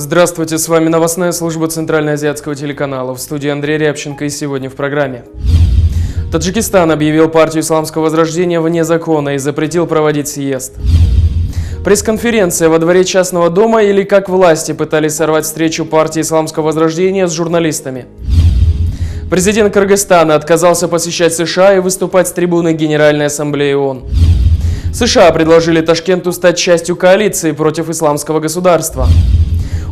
Здравствуйте, с вами новостная служба Центральноазиатского телеканала. В студии Андрей Рябченко, и сегодня в программе. Таджикистан объявил партию Исламского возрождения вне закона и запретил проводить съезд. Пресс-конференция во дворе частного дома, или как власти пытались сорвать встречу партии Исламского возрождения с журналистами. Президент Кыргызстана отказался посещать США и выступать с трибуны Генеральной Ассамблеи ООН. США предложили Ташкенту стать частью коалиции против исламского государства.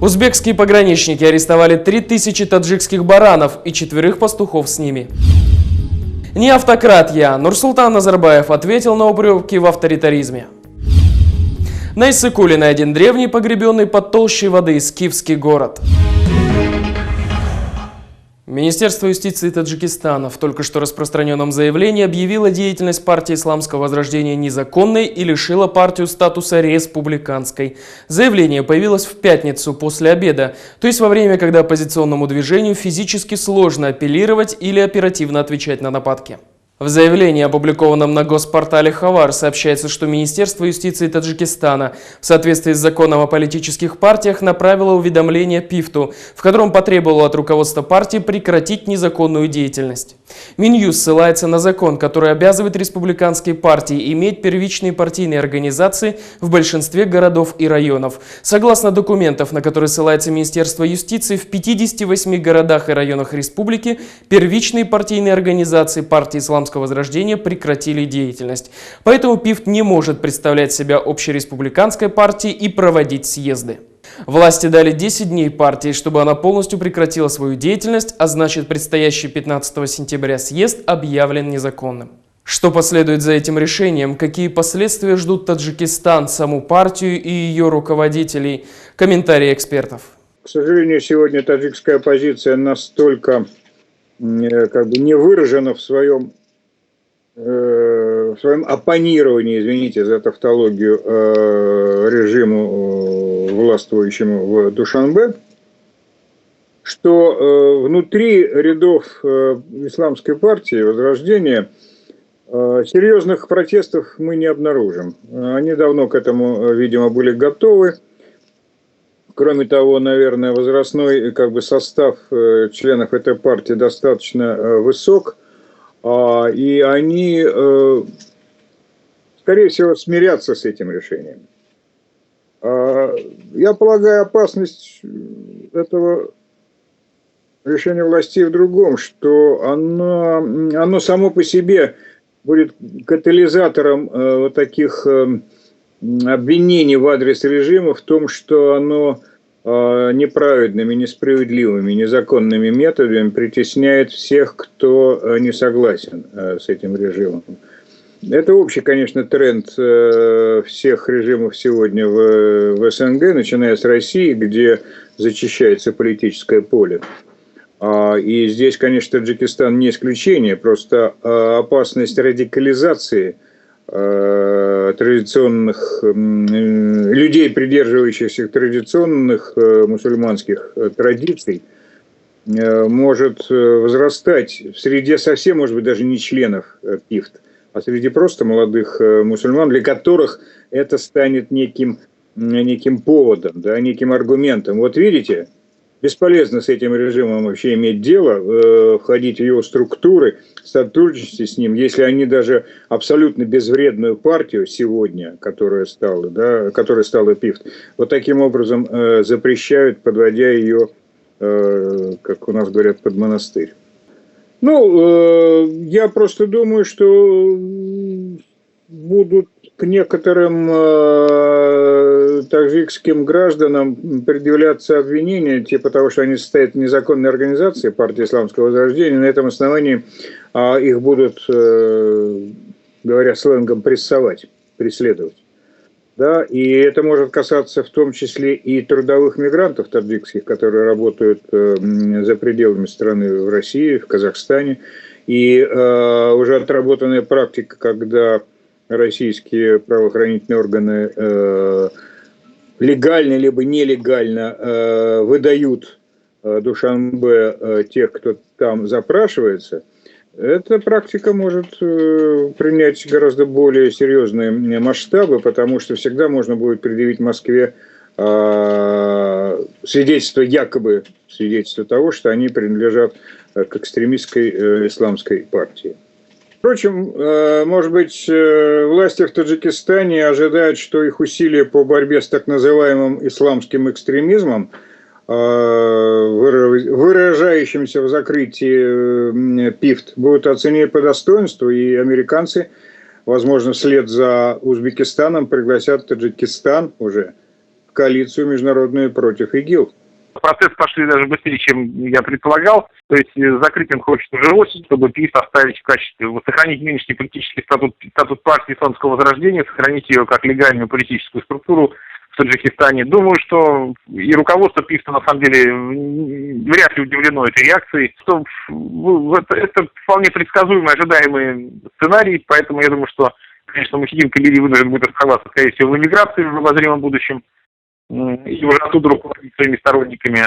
Узбекские пограничники арестовали 3000 таджикских баранов и 4 пастухов с ними. Не автократ я, Нурсултан Назарбаев ответил на упреки в авторитаризме. На Иссык-Куле найден древний погребенный под толщей воды скифский город. Министерство юстиции Таджикистана в только что распространенном заявлении объявило деятельность партии Исламского возрождения незаконной и лишило партию статуса республиканской. Заявление появилось в пятницу после обеда, то есть во время, когда оппозиционному движению физически сложно апеллировать или оперативно отвечать на нападки. В заявлении, опубликованном на госпортале Хавар, сообщается, что Министерство юстиции Таджикистана в соответствии с законом о политических партиях направило уведомление ПИФТу, в котором потребовало от руководства партии прекратить незаконную деятельность. Минюст ссылается на закон, который обязывает республиканские партии иметь первичные партийные организации в большинстве городов и районов. Согласно документов, на которые ссылается Министерство юстиции, в 58 городах и районах республики первичные партийные организации партии Исламского возрождения прекратили деятельность. Поэтому ПИФТ не может представлять себя общереспубликанской партией и проводить съезды. Власти дали 10 дней партии, чтобы она полностью прекратила свою деятельность, а значит, предстоящий 15 сентября съезд объявлен незаконным. Что последует за этим решением? Какие последствия ждут Таджикистан, саму партию и ее руководителей? Комментарии экспертов. К сожалению, сегодня таджикская оппозиция настолько не выражена в своем оппонировании, извините за тавтологию, режиму властвующему в Душанбе, что внутри рядов исламской партии Возрождения серьезных протестов мы не обнаружим. Они давно к этому, видимо, были готовы. Кроме того, наверное, возрастной состав членов этой партии достаточно высок, и они, скорее всего, смирятся с этим решением. Я полагаю, опасность этого решения властей в другом, что оно само по себе будет катализатором вот таких обвинений в адрес режима в том, что оно неправедными, несправедливыми, незаконными методами притесняет всех, кто не согласен с этим режимом. Это общий, конечно, тренд всех режимов сегодня в СНГ, начиная с России, где зачищается политическое поле. И здесь, конечно, Таджикистан не исключение, просто опасность радикализации традиционных людей, придерживающихся традиционных мусульманских традиций, может возрастать в среде совсем, может быть, даже не членов ПИФТ, а среди просто молодых мусульман, для которых это станет неким поводом, да, неким аргументом. Вот видите, бесполезно с этим режимом вообще иметь дело, входить в его структуры, сотрудничать с ним, если они даже абсолютно безвредную партию сегодня, которая стала ПИФТ, вот таким образом запрещают, подводя ее, как у нас говорят, под монастырь. Я просто думаю, что будут к некоторым таджикским гражданам предъявляться обвинения, типа того, что они состоят в незаконной организации партии Исламского возрождения. На этом основании их будут, говоря сленгом, прессовать, преследовать. Да? И это может касаться в том числе и трудовых мигрантов таджикских, которые работают за пределами страны в России, в Казахстане. И уже отработанная практика, когда российские правоохранительные органы легально либо нелегально выдают Душанбе тех, кто там запрашивается, эта практика может принять гораздо более серьезные масштабы, потому что всегда можно будет предъявить Москве свидетельство, якобы свидетельство того, что они принадлежат к экстремистской исламской партии. Впрочем, может быть, власти в Таджикистане ожидают, что их усилия по борьбе с так называемым исламским экстремизмом, выражающимся в закрытии ПИФТ, будут оценены по достоинству, и американцы, возможно, вслед за Узбекистаном пригласят Таджикистан уже в коалицию международную против ИГИЛ. Процессы пошли даже быстрее, чем я предполагал. То есть закрытием хочется уже осень, чтобы ПИФ оставить в качестве, сохранить нынешний политический статус партии Исламского возрождения, сохранить ее как легальную политическую структуру в Таджикистане. Думаю, что и руководство ПИФ на самом деле вряд ли удивлено этой реакцией. Что это вполне предсказуемый, ожидаемый сценарий, поэтому я думаю, что, конечно, Мухиддин Кабири вынужден будет оставаться, скорее всего, в эмиграции в обозримом будущем и уже оттуда руководить своими сторонниками.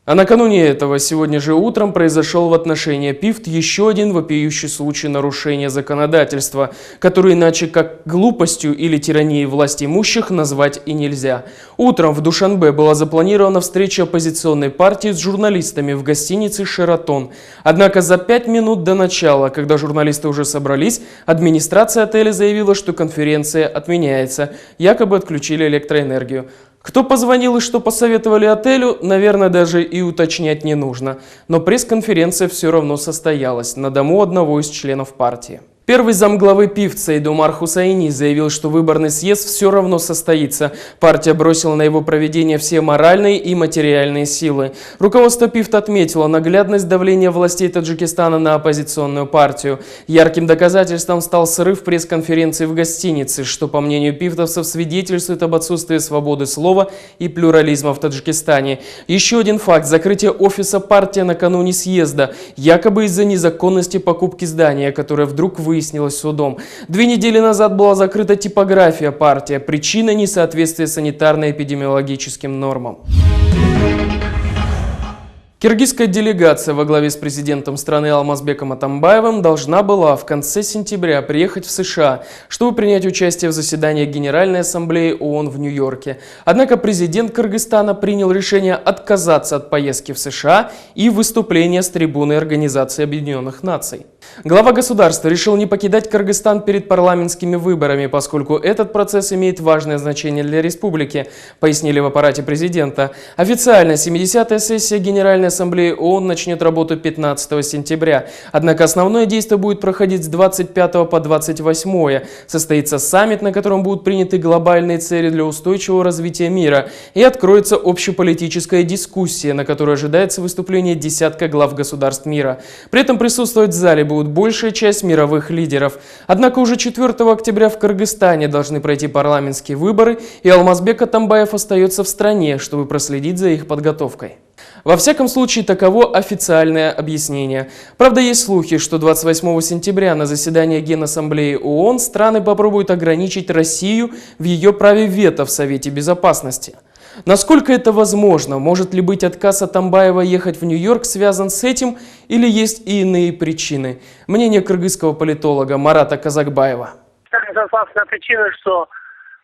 А накануне этого, сегодня же утром, произошел в отношении ПИФТ еще один вопиющий случай нарушения законодательства, который иначе как глупостью или тиранией власти имущих назвать и нельзя. Утром в Душанбе была запланирована встреча оппозиционной партии с журналистами в гостинице «Шератон». Однако за 5 минут до начала, когда журналисты уже собрались, администрация отеля заявила, что конференция отменяется, якобы отключили электроэнергию. Кто позвонил и что посоветовали отелю, наверное, даже и уточнять не нужно. Но пресс-конференция все равно состоялась на дому одного из членов партии. Первый замглавы ПИФТ Саид Умар Хусайни заявил, что выборный съезд все равно состоится. Партия бросила на его проведение все моральные и материальные силы. Руководство ПИФТ отметило наглядность давления властей Таджикистана на оппозиционную партию. Ярким доказательством стал срыв пресс-конференции в гостинице, что, по мнению пифтовцев, свидетельствует об отсутствии свободы слова и плюрализма в Таджикистане. Еще один факт – закрытие офиса партии накануне съезда, якобы из-за незаконности покупки здания, которое вдруг выяснилось судом. 2 недели назад была закрыта типография партии. Причина – несоответствие санитарно-эпидемиологическим нормам. Киргизская делегация во главе с президентом страны Алмазбеком Атамбаевым должна была в конце сентября приехать в США, чтобы принять участие в заседании Генеральной Ассамблеи ООН в Нью-Йорке. Однако президент Кыргызстана принял решение отказаться от поездки в США и выступления с трибуны Организации Объединенных Наций. Глава государства решил не покидать Кыргызстан перед парламентскими выборами, поскольку этот процесс имеет важное значение для республики, пояснили в аппарате президента. Официально 70-я сессия Генеральной Ассамблеи ООН начнет работу 15 сентября. Однако основное действие будет проходить с 25 по 28. Состоится саммит, на котором будут приняты глобальные цели для устойчивого развития мира, и откроется общеполитическая дискуссия, на которой ожидается выступление десятка глав государств мира. При этом присутствовать в зале будет большая часть мировых лидеров. Однако уже 4 октября в Кыргызстане должны пройти парламентские выборы, и Алмазбек Атамбаев остается в стране, чтобы проследить за их подготовкой. Во всяком случае, таково официальное объяснение. Правда, есть слухи, что 28 сентября на заседании Генассамблеи ООН страны попробуют ограничить Россию в ее праве вето в Совете Безопасности. Насколько это возможно? Может ли быть отказ Атамбаева ехать в Нью-Йорк связан с этим, или есть и иные причины? Мнение кыргызского политолога Марата Казакбаева. Самая причина, что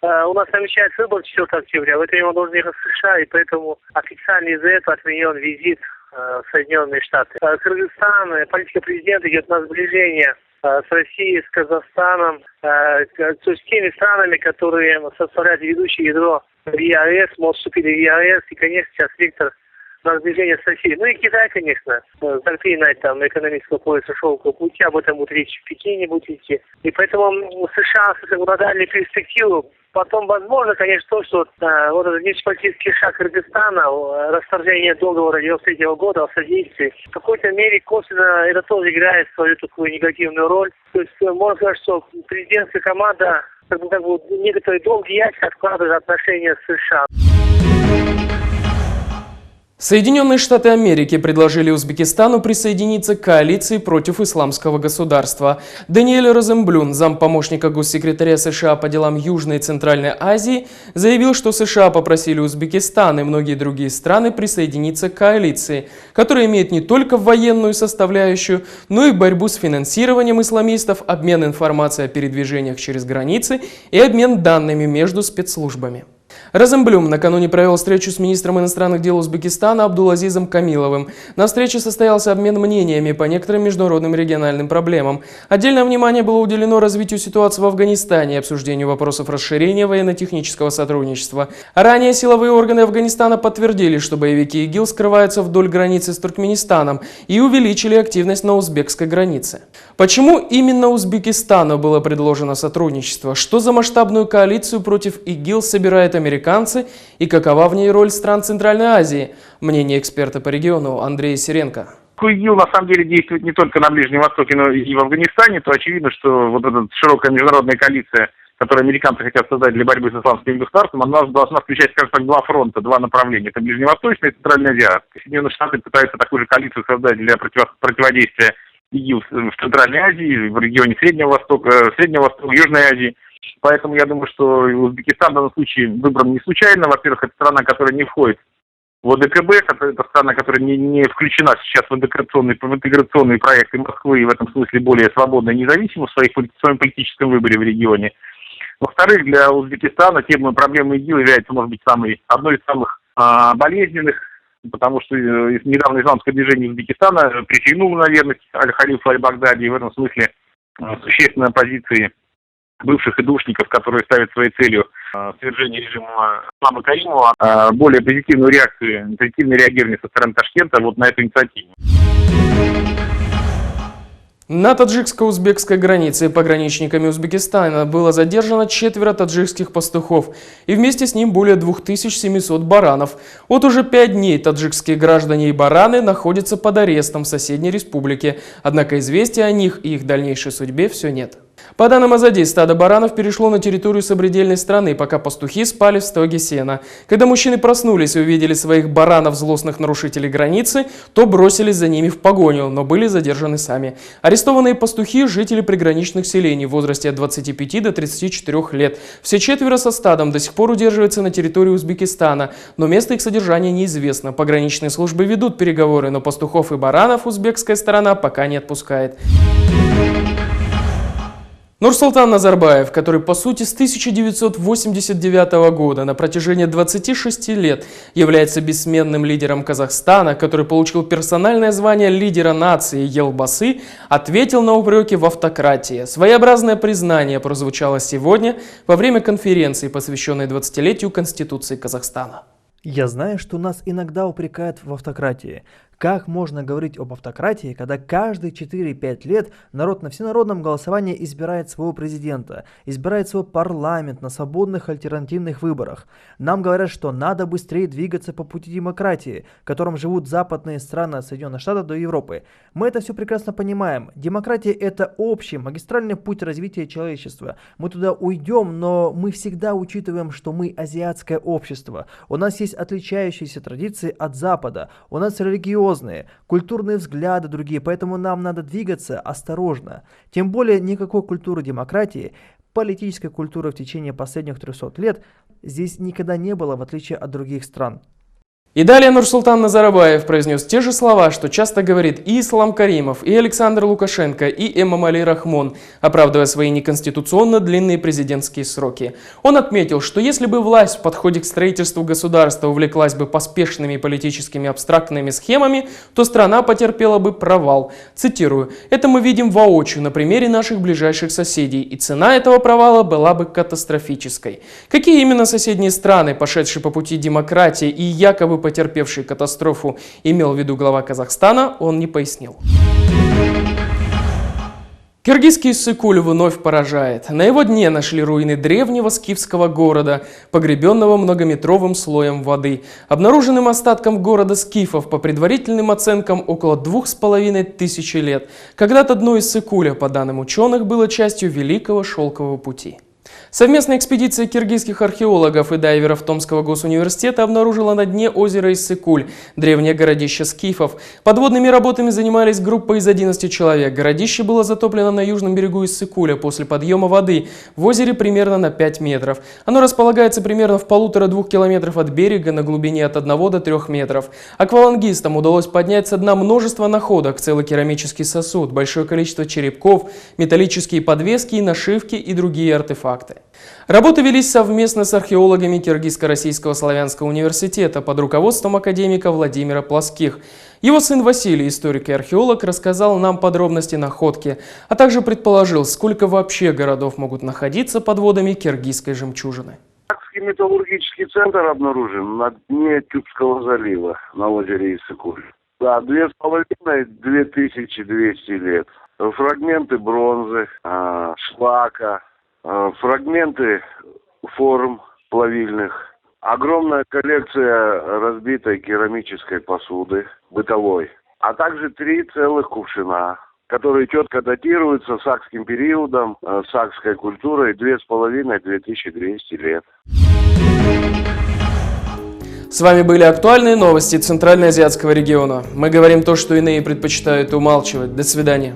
у нас намечается выбор 4 октября, в это время он должен ехать в США, и поэтому официально из-за этого отменен визит в Соединенные Штаты. Кыргызстан, политика президента идет на сближение с Россией, с Казахстаном, то есть теми странами, которые составляют ведущее ядро в ЕАЭС, может вступили в ЕАЭС, и, конечно, сейчас вектор на сближение с Россией. Ну и Китай, конечно, доктрина там экономического пояса шелкового пути, об этом будет речь в Пекине, будет идти. И поэтому США на дальнюю перспективу. Потом, возможно, конечно, то, что вот этот внешнеполитический шаг Кыргызстана, расторжение договора 1993 года о содействии, в какой-то мере косвенно это тоже играет свою такую негативную роль. То есть можно сказать, что президентская команда как бы некоторый долг влиять откладывает отношения с США. Соединенные Штаты Америки предложили Узбекистану присоединиться к коалиции против исламского государства. Даниэль Розенблюм, зампомощника госсекретаря США по делам Южной и Центральной Азии, заявил, что США попросили Узбекистан и многие другие страны присоединиться к коалиции, которая имеет не только военную составляющую, но и борьбу с финансированием исламистов, обмен информацией о передвижениях через границы и обмен данными между спецслужбами. Розенблюм накануне провел встречу с министром иностранных дел Узбекистана Абдулазизом Камиловым. На встрече состоялся обмен мнениями по некоторым международным и региональным проблемам. Отдельное внимание было уделено развитию ситуации в Афганистане и обсуждению вопросов расширения военно-технического сотрудничества. Ранее силовые органы Афганистана подтвердили, что боевики ИГИЛ скрываются вдоль границы с Туркменистаном и увеличили активность на узбекской границе. Почему именно Узбекистану было предложено сотрудничество? Что за масштабную коалицию против ИГИЛ собирают американцы и какова в ней роль стран Центральной Азии? Мнение эксперта по региону Андрея Сиренко. ИГИЛ на самом деле действует не только на Ближнем Востоке, но и в Афганистане, то очевидно, что вот эта широкая международная коалиция, которую американцы хотят создать для борьбы с исламским государством, она должна включать, скажем так, два фронта, два направления. Это ближневосточное и центральноазиатское. Соединенные Штаты пытаются такую же коалицию создать для противодействия ИГИЛ в Центральной Азии, в регионе Среднего Востока, Южной Азии. Поэтому я думаю, что Узбекистан в данном случае выбран не случайно. Во-первых, это страна, которая не входит в ОДКБ, это страна, которая не включена сейчас в интеграционные проекты Москвы и в этом смысле более свободна и независима в своем политическом выборе в регионе. Во-вторых, для Узбекистана тема проблемы ИГИЛ является, может быть, одной из самых болезненных, потому что недавно исламское движение Узбекистана присягнуло на верность Аль-Халифу Аль-Багдади, и в этом смысле существенные позиции бывших идушников, которые ставят своей целью свержение режима Ислама Каримова, более позитивную реакцию, позитивное реагирование со стороны Ташкента вот на эту инициативу. На таджикско-узбекской границе пограничниками Узбекистана было задержано 4 таджикских пастухов и вместе с ним более 2700 баранов. Вот уже 5 дней таджикские граждане и бараны находятся под арестом в соседней республике, однако известия о них и их дальнейшей судьбе все нет. По данным Азади, стадо баранов перешло на территорию сопредельной страны, пока пастухи спали в стоге сена. Когда мужчины проснулись и увидели своих баранов, злостных нарушителей границы, то бросились за ними в погоню, но были задержаны сами. Арестованные пастухи – жители приграничных селений в возрасте от 25 до 34 лет. Все 4 со стадом до сих пор удерживаются на территории Узбекистана, но место их содержания неизвестно. Пограничные службы ведут переговоры, но пастухов и баранов узбекская сторона пока не отпускает. Нурсултан Назарбаев, который по сути с 1989 года на протяжении 26 лет является бессменным лидером Казахстана, который получил персональное звание лидера нации Елбасы, ответил на упреки в автократии. Своеобразное признание прозвучало сегодня во время конференции, посвященной 20-летию Конституции Казахстана. Я знаю, что нас иногда упрекают в автократии. Как можно говорить об автократии, когда каждые 4-5 лет народ на всенародном голосовании избирает своего президента, избирает свой парламент на свободных альтернативных выборах? Нам говорят, что надо быстрее двигаться по пути демократии, в котором живут западные страны от Соединенных Штатов до Европы. Мы это все прекрасно понимаем. Демократия – это общий магистральный путь развития человечества. Мы туда уйдем, но мы всегда учитываем, что мы азиатское общество. У нас есть отличающиеся традиции от Запада. У нас религиозные, культурные взгляды другие, поэтому нам надо двигаться осторожно. Тем более никакой культуры демократии, политической культуры в течение последних 300 лет здесь никогда не было, в отличие от других стран. И далее Нурсултан Назарбаев произнес те же слова, что часто говорит и Ислам Каримов, и Александр Лукашенко, и Эмомали Рахмон, оправдывая свои неконституционно длинные президентские сроки. Он отметил, что если бы власть в подходе к строительству государства увлеклась бы поспешными политическими абстрактными схемами, то страна потерпела бы провал. Цитирую: «Это мы видим воочию на примере наших ближайших соседей, и цена этого провала была бы катастрофической». Какие именно соседние страны, пошедшие по пути демократии и якобы потерпевший катастрофу, имел в виду глава Казахстана, он не пояснил. Киргизский Иссык-Куль вновь поражает. На его дне нашли руины древнего скифского города, погребенного многометровым слоем воды. Обнаруженным остатком города скифов, по предварительным оценкам, около 2500 лет. Когда-то дно Иссык-Куля, по данным ученых, было частью Великого Шелкового пути. Совместная экспедиция киргизских археологов и дайверов Томского госуниверситета обнаружила на дне озера Иссык-Куль, древнее городище скифов. Подводными работами занимались группа из 11 человек. Городище было затоплено на южном берегу Иссык-Куля после подъема воды в озере примерно на 5 метров. Оно располагается примерно в 1,5–2 километров от берега на глубине от 1 до 3 метров. Аквалангистам удалось поднять со дна множество находок: целый керамический сосуд, большое количество черепков, металлические подвески и нашивки и другие артефакты. Работы велись совместно с археологами Киргизско-Российского славянского университета под руководством академика Владимира Плоских. Его сын Василий, историк и археолог, рассказал нам подробности находки, а также предположил, сколько вообще городов могут находиться под водами киргизской жемчужины. Сакский металлургический центр обнаружен на дне Тюбского залива на озере Иссык-Куль. Да, 2500–2200 лет. Фрагменты бронзы, шлака, фрагменты форм плавильных, огромная коллекция разбитой керамической посуды, бытовой, а также 3 целых кувшина, которые четко датируются сакским периодом, сакской культурой 2500–2200 лет. С вами были актуальные новости Центральноазиатского региона. Мы говорим то, что иные предпочитают умалчивать. До свидания.